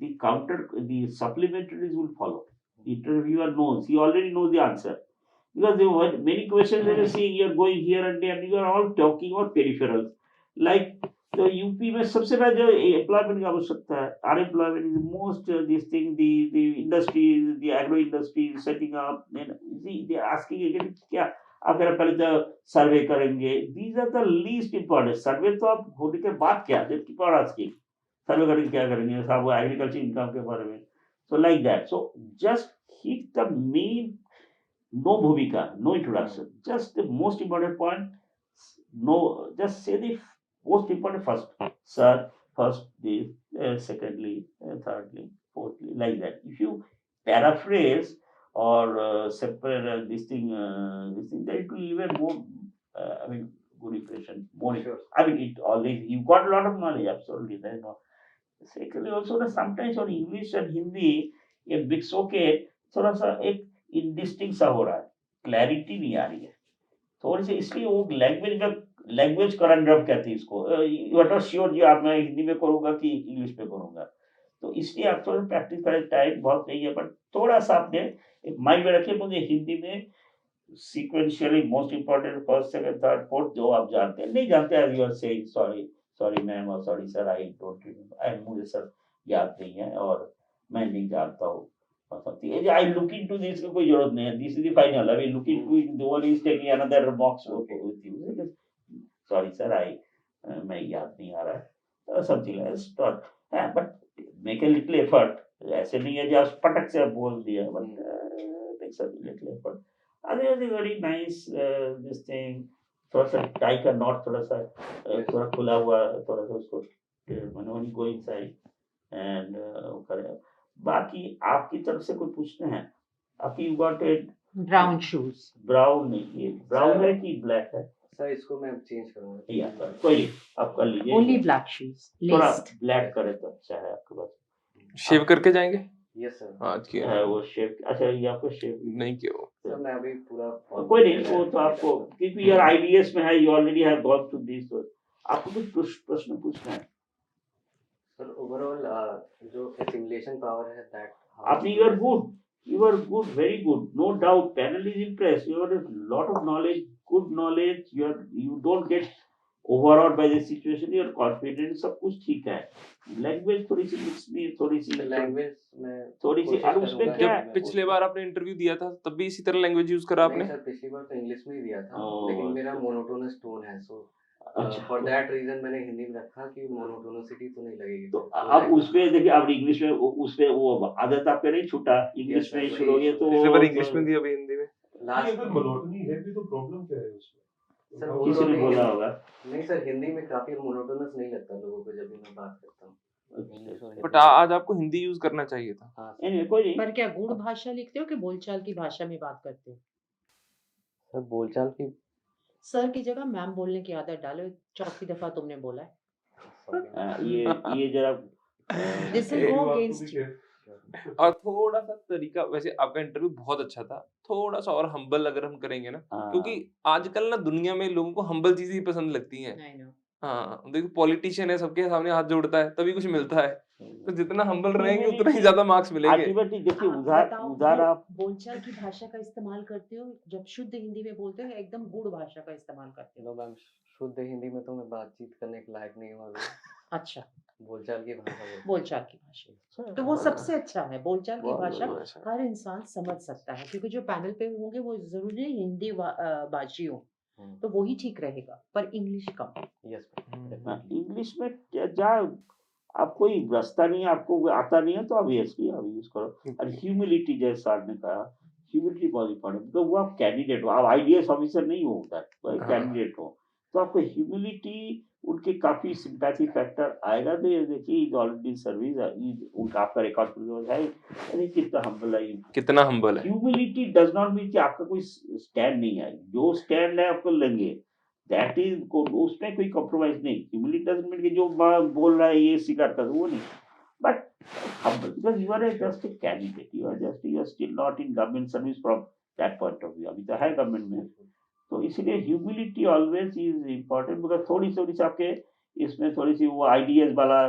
The supplementaries will follow. Interviewer knows, he already knows the answer, because there were many questions they were seeing, you are going here and there, and you are all talking about peripherals. Like the UP में सबसे पहले जो एम्प्लॉयमेंट की आवश्यकता है, unemployment is most this thing, the industry, the agro industry setting up, they are asking again क्या आप पहले तो सर्वे करेंगे. These are the least important. Survey तो आप होने के बाद क्या, then keep on asking survey करेंगे क्या करेंगे साहब, एग्रीकल्चर इनकम के बारे में. So like that. So just hit the main, no bhumika, no introduction, just the most important point. No, just say the most important first. Sir, first this, secondly, thirdly, fourthly, like that. If you paraphrase or separate this thing, then it will even more, I mean, good impression. More, Sure. I mean, it always, you got a lot of knowledge, absolutely. There is no. Secondly, also ना sometimes on English and Hindi ये mix होके थोड़ा सा एक indistinct सा हो रहा है, clarity नहीं आ रही है, थोड़ी सी इसलिए वो लैंग्वेज करंडम कहते हैं इसको, यू आर नॉट श्योर जी आप मैं हिंदी में करूंगा कि इंग्लिश में करूंगा, तो इसलिए आप थोड़ा प्रैक्टिस करें, टाइम बहुत नहीं है बट थोड़ा सा आपने एक माइंड में रखिए, मुझे हिंदी में sequentially most important first second third fourth जो आप जानते हैं, नहीं जानते हैं, you are saying sorry sorry ma'am और sorry sir I don't remember, मुझे सर याद नहीं है और मैं नहीं जानता हूँ, आई लुक इनटू दिस की कोई जरूरत नहीं है, this is the final, I will look into the one is taking another box with you, sorry sir I मैं याद नहीं आ रहा है, something like that, but make a little effort, ऐसे नहीं है जो आप पटक से बोल दिया, but take some little effort, अरे वेरी नाइस दिस थिंग, थोड़ा सा टाई का नॉट थोड़ा सा थोड़ा खुला हुआ, थोड़ा सा उसको मैंने गो इनसाइड एंड करें, बाकी आपकी तरफ से कोई पूछना है, आपकी you got it brown shoes, brown नहीं, ये ब्राउन है कि ब्लैक है, सर इसको मैं चेंज करूंगा, या कोई नहीं आप कर लीजिए, ओनली ब्लैक शूज, थोड़ा लेस्ड, ब्लैक करे तो अच्छा है आपके पास, शेव करके जाएंगे। यस सर, आज किया है वो शेप, अच्छा ये आपको शेप नहीं किया वो। सर मैं अभी पूरा कोई नहीं, वो तो आपको क्योंकि यार आईडीएस में है, you already have gone to this, तो आपको कुछ प्रश्न पूछना है, सर ओवरऑल जो सिमुलेशन पावर है दैट आपने you are good, very good, no doubt, panel is impressed, you have a lot of knowledge, good knowledge, you don't get overawed by the situation, you are confident, सब कुछ ठीक है, लैंग्वेज थोड़ी सी मिक्स में, थोड़ी सी लैंग्वेज में थोड़ी सी, और उसमें क्या है, जब पिछले बार आपने इंटरव्यू दिया था तब भी इसी तरह लैंग्वेज यूज करा आपने? नहीं सर पिछली बार तो इंग्लिश में ही दिया था, ओह, लेकिन मेरा अच्छा। मोनोटोनस टोन है, सो अच्छा। फॉर दैट रीजन मैंने हिंदी में रखा कि मोनोटोनिसिटी तो नहीं लगेगी, तो अब उसमें देखिए, अब इंग्लिश में उसमें वो आदत आपके नहीं छूटा, इंग्लिश में ही शुरू हो गया, तो पिछले बार इंग्लिश में दिया, अभी हिंदी में। लास्ट अगर मोनोटोनी है भी तो प्रॉब्लम क्या है उसमें? सर किसी ने बोला होगा, नहीं सर हिंदी में काफी मोनोटोनस नहीं लगता लोगों को जब भी मैं बात करता हूँ, बट आज आपको हिंदी यूज करना चाहिए था। हाँ Anyway, कोई नहीं, पर क्या गुड़ भाषा लिखते हो कि बोलचाल की भाषा में बात करते हो? सर बोलचाल की सर की जगह मैम बोलने की आदत डालो, चौथी दफा तुमने बोला है, ये जरा this will go against you. और थोड़ा सा तरीका, वैसे आपका इंटरव्यू बहुत अच्छा था, थोड़ा सा और हम्बल अगर हम करेंगे ना, क्योंकि आजकल ना दुनिया में लोगों को हम्बल चीजें ही पसंद लगती हैं। आई नो, हाँ देखो, पॉलिटिशियन है, सबके सामने हाथ जोड़ता है तभी कुछ मिलता है, तो जितना हम्बल रहेंगे उतना ही ज्यादा मार्क्स मिलेंगे। अल्टीमेटली देखिए, आप उधार बताओ, उधार आप बोलचाल की भाषा का इस्तेमाल करते हो जब शुद्ध हिंदी में बोलते हो, एकदम गुड़ भाषा का इस्तेमाल करते हो? नो मैम, शुद्ध हिंदी में तो मैं बातचीत करने के लायक नहीं हूँ अभी, अच्छा, बोलचाल की भाषा बोलता हूँ। बोलचाल की भाषा तो वो सबसे अच्छा है, बोलचाल की बहुत भाषा अच्छा। हर इंसान समझ सकता है, क्योंकि जो पैनल पे होंगे वो जरूरी नहीं हिंदी भाषी हो, तो वो ही ठीक रहेगा, पर इंग्लिश कम। यस इंग्लिश में जा, आप कोई रास्ता नहीं है, आपको आता नहीं है तो आप ऑब्वियसली आप यूज करो, और ह्यूमिलिटी जैसे सर ने कहा, ह्यूमिलिटी बहुत इंपॉर्टेंट, तो वो आप कैंडिडेट हो, आप आईडीएस ऑफिसर नहीं हो, कैंडिडेट हो, तो आपको ह्यूमिलिटी, उनके काफी सिंपैथी फैक्टर आएगा, तो ये देखिए इज ऑलरेडी सर्विस, उनका आपका रिकॉर्ड है, अरे कितना हम्बल है, कितना हम्बल है। ह्यूमिलिटी डज नॉट मीन कि आपका कोई स्टैंड नहीं है, जो स्टैंड है आपको लेंगे, दैट इज, उसमें कोई कॉम्प्रोमाइज नहीं, ह्यूमिलिटी डजंट मीन कि जो बोल रहा है ये स्वीकार कर, वो नहीं, but humble, because you are just a candidate, you are still not in government service from that point of view, अभी तो है गवर्नमेंट में, तो इसलिए humility always is important, because थोड़ी सी आपके इसमें थोड़ी सी वो आईडीएस वाला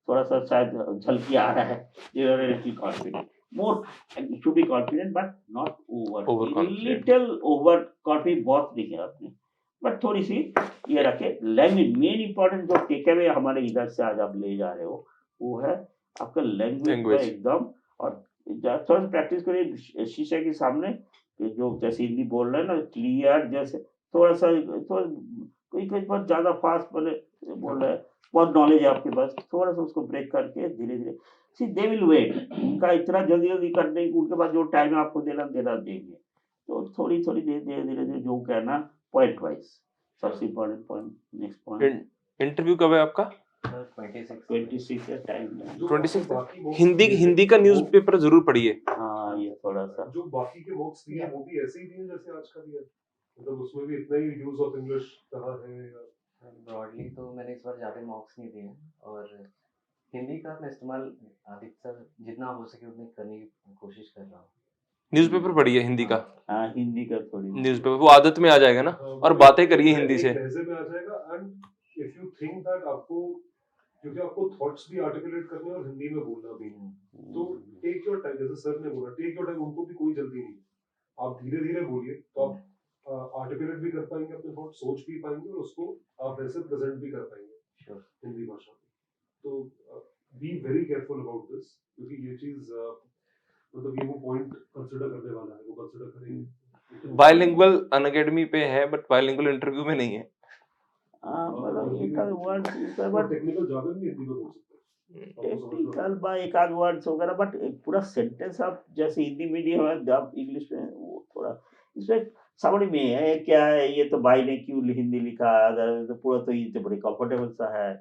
थोड़ा सा शायद झलकी आ रहा है, you are little confident, more should be confident but not over, little over confident बहुत नहीं है आपने, बट थोड़ी सी ये रखे, लैंग्वेज मेन इंपॉर्टेंट जो टेक अवे हमारे इधर से आज आप ले जा रहे हो, वो है आपका लैंग्वेज एकदम, और थोड़ा सा प्रैक्टिस करिए शीशे के सामने, जो जैसे हिंदी बोल रहे हैं ना क्लियर, जैसे थोड़ा सा कोई बहुत ज्यादा फास्ट बोल रहा है, बहुत नॉलेज है आपके पास, थोड़ा सा उसको ब्रेक करके धीरे धीरे, सी दे विल वेट, उनका इतना जल्दी जल्दी करने, उनके पास जो टाइम आपको देना देंगे, तो थोड़ी थोड़ी धीरे धीरे जो कहना पॉइंट वाइज, सबसे important point, next point, interview कब है आपका? 26 है टाइम। 26 हिंदी का न्यूज़पेपर जरूर पढ़िए। हाँ, ये थोड़ा सा जो बाकी के मॉक्स दिए वो भी ऐसे ही दिए जैसे आज का दिया, मतलब उसमें भी इतना ही यूज ऑफ इंग्लिश कहा है या? ब्रॉडली तो मैंने इस बार ज़्यादा मॉक्स नहीं दिए हैं, और हिंदी का मैं इस्तेमाल अधिकतर जितना हो सके उतनी करने की कोशिश कर रहा हूँ। न्यूज़पेपर पढ़िए हिंदी का। हाँ, हिंदी का थोड़ी न्यूज़पेपर वो आदत में आ जाएगा ना, और बातें करिए हिंदी से। लहजे में आ जाएगा। And if you think that आपको, क्योंकि आपको थॉट्स भी आर्टिकुलेट करने हैं और हिंदी में बोलना भी है, तो टेक योर टाइम, जैसे सर ने बोला टेक योर टाइम, उनको भी कोई जल्दी नहीं, आप धीरे धीरे बोलिए तो आप आर्टिकुलेट भी कर पाएंगे अपने थॉट, सोच भी पाएंगे, और उसको आप वैसे प्रेजेंट भी कर पाएंगे हिंदी भाषा में। तो be very careful about this, क्योंकि ये चीज मतलब ये वो पॉइंट कंसिडर करने वाला है, वो कंसिडर करेंगे। बाइलिंगुअल अनअकैडमी पे है, बट बाइलिंगुअल इंटरव्यू में नहीं है। मतलब एक आध वर्ड बट टेक्निकल जार्गन भी हिंदी में बोल सकते हैं, टेक्निकल बा एक आध वर्ड्स वगैरह, बट एक पूरा सेंटेंस आप जैसे हिंदी मीडियम है जब इंग्लिश में वो थोड़ा इसमें समझ में है क्या है, ये तो भाई ने क्यों हिंदी लिखा, अगर तो पूरा तो ये तो बड़ी कंफर्टेबल सा है,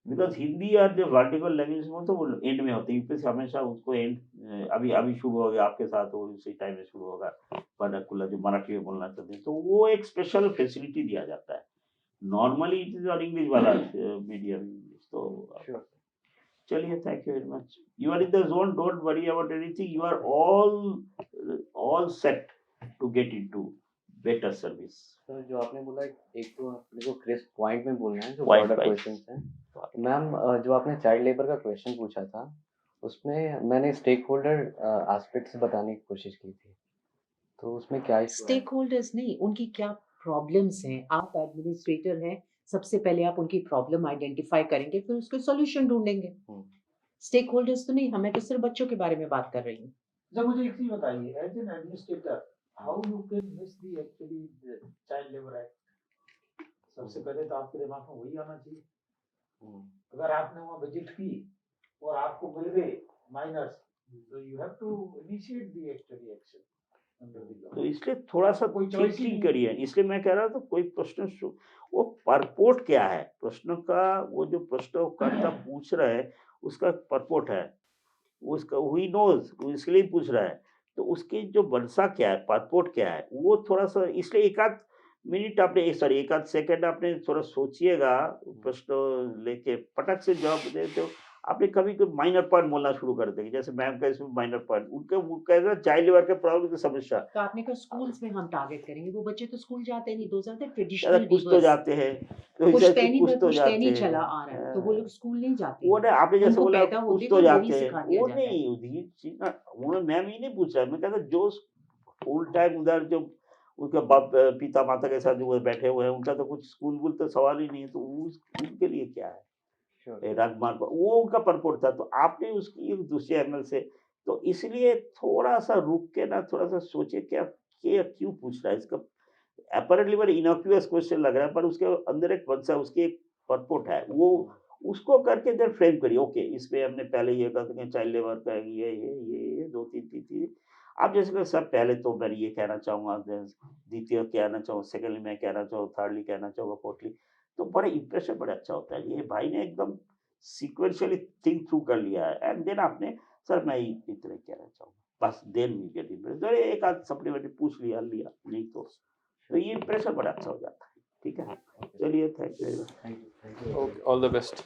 बिकॉज हिंदी और जो वर्टिकल लैंग्वेज में तो वो एंड में होती है, यूपीएससी हमेशा उसको एंड अभी अभी शुरू हो गया आपके साथ, वो उसी टाइम में शुरू होगा वर्नाकुलर जो मराठी में बोलना चाहते हैं, तो वो एक स्पेशल फैसिलिटी दिया जाता है। नॉर्मली इट इज और इंग्लिश वाला मीडियम इंग्लिश। तो चलिए, thank you very much, you are in the zone, don't worry about anything, you are all set to get into better service. तो जो आपने बोला, एक तो अपने को क्रिस्प पॉइंट में बोलना है जो Point बॉर्डर wise. क्वेश्चंस हैं। मैम, जो आपने चाइल्ड लेबर का क्वेश्चन पूछा था, उसमें मैंने स्टेक होल्डर एस्पेक्ट्स बताने की कोशिश की थी, तो उसमें क्या issue है? स्टेक होल्डर्स नहीं, उनकी क्या प्रॉब्लम्स हैं। आप एडमिनिस्ट्रेटर हैं, सबसे पहले आप उनकी प्रॉब्लम आइडेंटिफाई करेंगे, फिर उसके सॉल्यूशन ढूंढेंगे। स्टेक होल्डर्स तो नहीं, हमें तो सिर्फ बच्चों के बारे में बात कर रही हूँ। जब मुझे एक चीज बताइए, as an administrator how you can miss the actually child labour act? सबसे पहले तो आपके दिमाग में वही आना चाहिए। अगर आपने वहाँ विजिट की और आपको मिल गए माइनर्स, तो you have to initiate the actually action. तो इसलिए थोड़ा सा कोई थिंकिंग करिए, इसलिए मैं कह रहा था कोई प्रश्न वो परपोर्ट क्या है प्रश्न का, वो जो प्रश्न कर्ता पूछ रहा है उसका परपोर्ट है, उसका ही नोज, वो इसलिए पूछ रहा है, तो उसकी जो मनसा क्या है, परपोर्ट क्या है, वो थोड़ा सा, इसलिए एक आध मिनट आपने सॉरी एक आध सेकंड आपने थोड़ा सोचिएगा, प्रश्न लेके पटक से जवाब दे तो आपने कभी कोई माइनर पॉइंट बोलना शुरू कर देंगे, जैसे मैम का इसमें माइनर पॉइंट उनके वो कह रहा चाइल्ड लेबर के प्रॉब्लम की समस्या, तो आपने कहा स्कूल्स में हम टारगेट करेंगे, वो बच्चे तो स्कूल जाते नहीं, दोज आर द शायद ट्रेडिशनल कुछ तो वीवर्स। जाते हैं, तो कुछ जैसे तैनी कुछ पर तो कुछ जाते तैनी हैं, चला आ रहा है, तो वो लोग स्कूल नहीं जाते वो हैं। ना आपने जैसे उनको बोला पैदा कुछ होते तो तो वही जाते हैं, सिखा दिया वो जाता है। नहीं ये चीज ना उन्होंने मैम ही नहीं पूछा, मैं कहता जो फुल टाइम उधर जो उनके बाप पिता माता के साथ जो वो बैठे हुए हैं, उनका तो कुछ स्कूल वूल तो सवाल ही नहीं है, तो उनके लिए क्या है राजकुमार, वो उनका परपोर्ट था, तो आपने उसकी दूसरे एंगल से, तो इसलिए थोड़ा सा रुक के ना थोड़ा सा सोचे क्या क्यों पूछ रहा है, इसका अपैरेंटली बड़ा इनोक्यूअस क्वेश्चन लग रहा है, पर उसके अंदर एक वंशा उसकी एक परपोर्ट है, वो उसको करके देर फ्रेम करिए, ओके इसमें हमने पहले ये कहा चाइल्ड लेबर का ये 2-3 चीजें, आप जैसे सर पहले तो मैं ये कहना चाहूँगा, द्वितीय कहना चाहूँ, सेकेंडली मैं कहना चाहूँ, थर्डली कहना चाहूँगा, फोर्थली, तो बड़ा इंप्रेशन बड़ा अच्छा होता है, ये भाई ने एकदम सीक्वेंशियली थिंक थ्रू कर लिया है, एंड देन आपने सर मैं इतना कहना चाहूँगा, बस देन वी गेट इंप्रेशन, एक आध सप्लीमेंट्री पूछ लिया नहीं तो ये इंप्रेशन बड़ा अच्छा हो जाता है, ठीक है, चलिए thank you, okay, all the best.